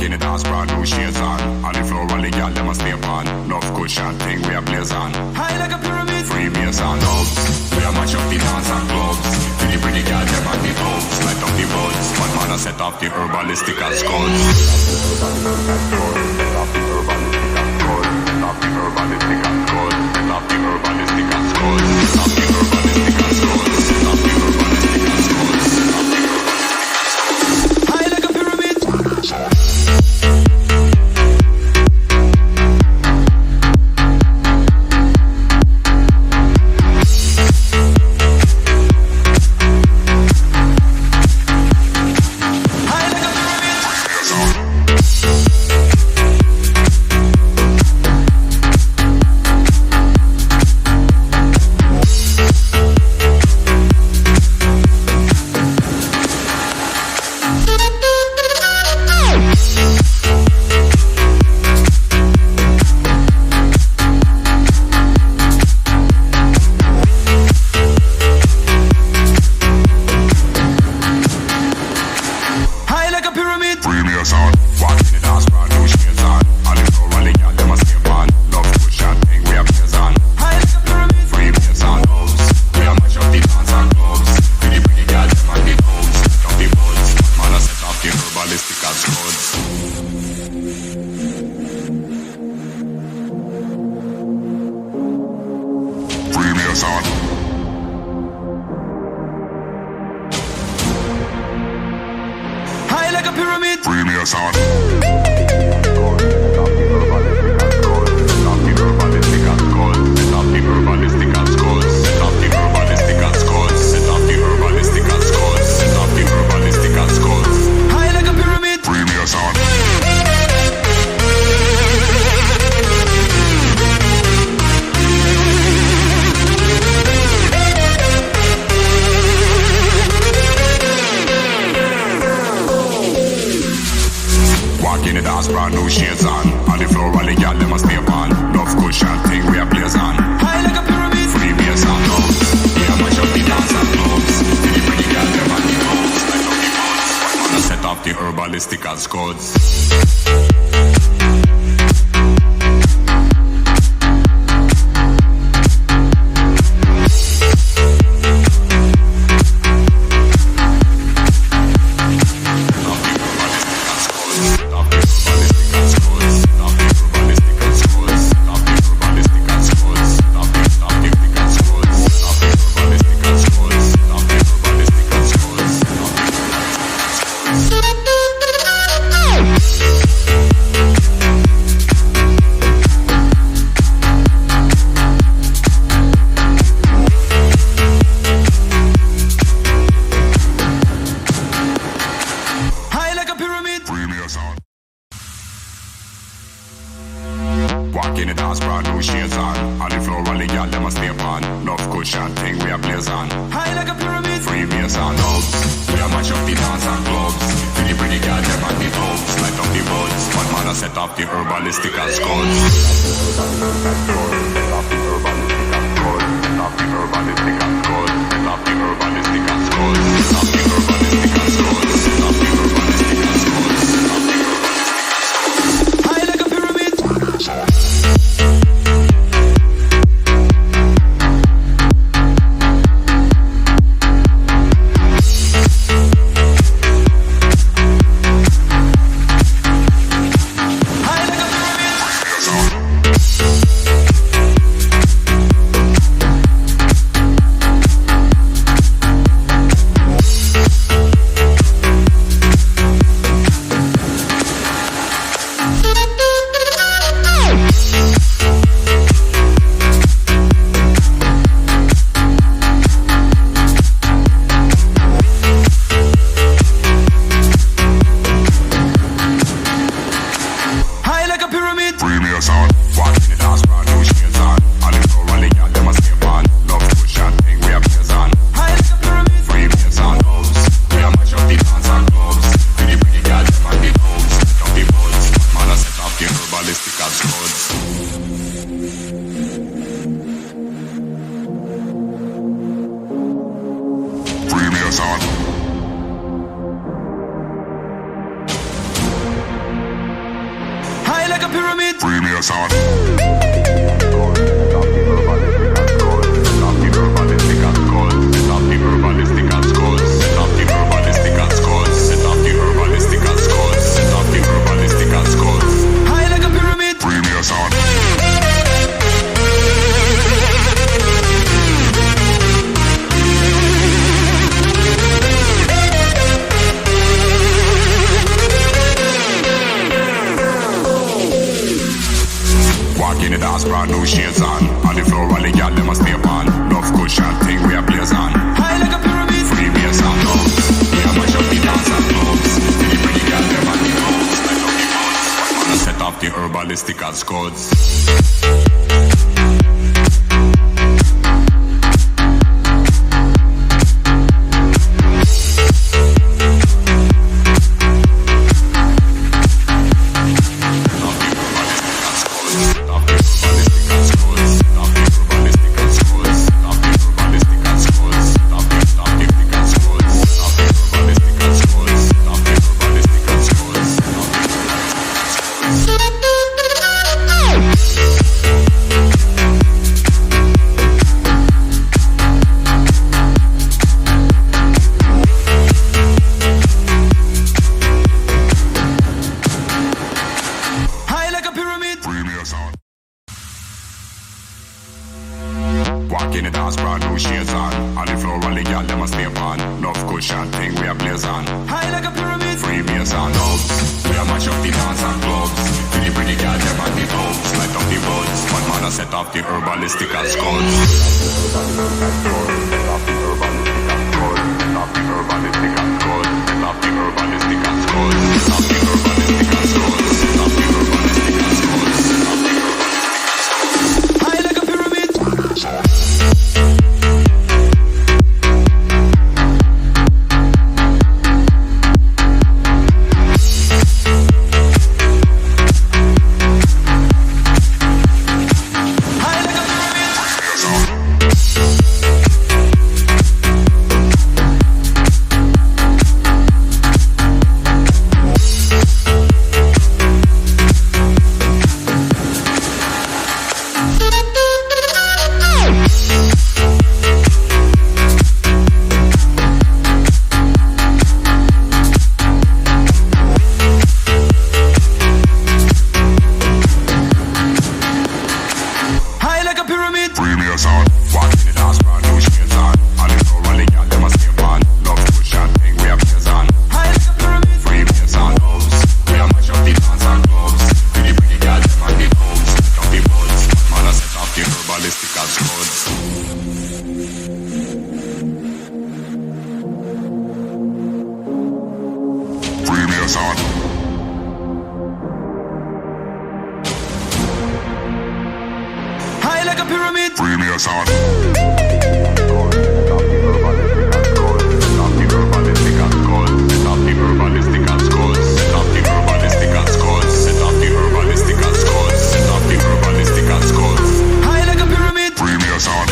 Walk in the dance, brand new shades on. On the floor, all the girl them a stay on. Enough cushion thing we a blaze on. High like a pyramid. Free bass and dubs. We a match up the dance and clubs. To the pretty girl them and the hopes. Light up the buds. One man a set off the herbalistic and skulls. Set off the herbalistic and skulls. Set off the herbalistic and skulls. Set off the herbalistic and skulls. Set off the herbalistic and skulls. Set off the herbalistic and skulls. Set off the herbalistic and skulls. High like a pyramid. like a pyramid. Free me a sound. High like a pyramid. Free me a sound. Walk in the dance, brand new shades on. On the floor, all the gal them a stay on. Enough cushion thing we a blaze on. High like a pyramid. Free me a sound now. We a mash up the dance and clubs. The pretty gal them on the roads. Light up the boats. Wanna set off the herbalistic and scodes. High like a pyramid. Free me a sound. Walk in the dance, brand new shades on. On the floor, all the gal them a stay on. Enough cushion thing we a blaze on. High like a pyramid. Free me a sound now. We a mash up the dance and clubs. The pretty gal them on the boats. Light up the boats. One man a set off the herbalistic and scodes. High like a pyramid. High like a pyramid. High like a pyramid. Free me a sound. Walk in the dance, brand new shades on. On the floor, all the gal them a stay on. Love cushion thing we a blaze on. High like a pyramid. Free me a sound house. We a mash up the dance and clubs. The pretty gal them on the homes. Light up the boats. Man a set off the herbalistic and scodes. Free me a sound. High like a pyramid. Free me a sound. High like a pyramid. Free me a sound.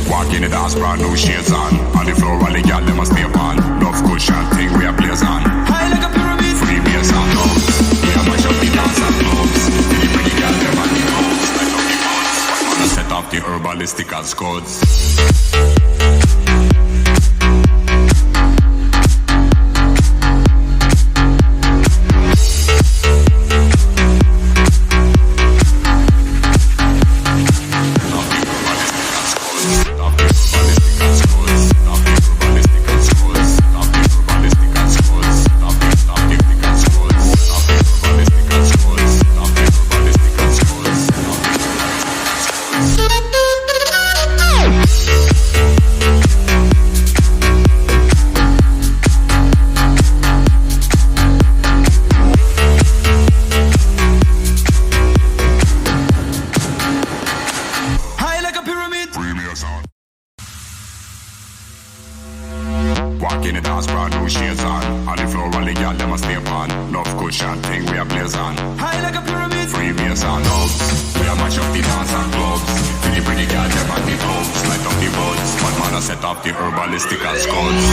Walk in the dance, brand new shades on. On the floor, all the gal them a stay on. Enough cushion thing we a blaze on. High like a pyramid. Free me a sound now. We a mash up the dance and clubs. The pretty gal them on the roads. Light up the boats. Wanna set off the herbalistic and scodes. girl them a stay on. Enough cushion thing we a blaze on. High like a pyramid. Free bass and hubs. We a mash up the dance and clubs. Pretty girl them at the pubs. Light up the buds. One man a set up the herbalistic skulls.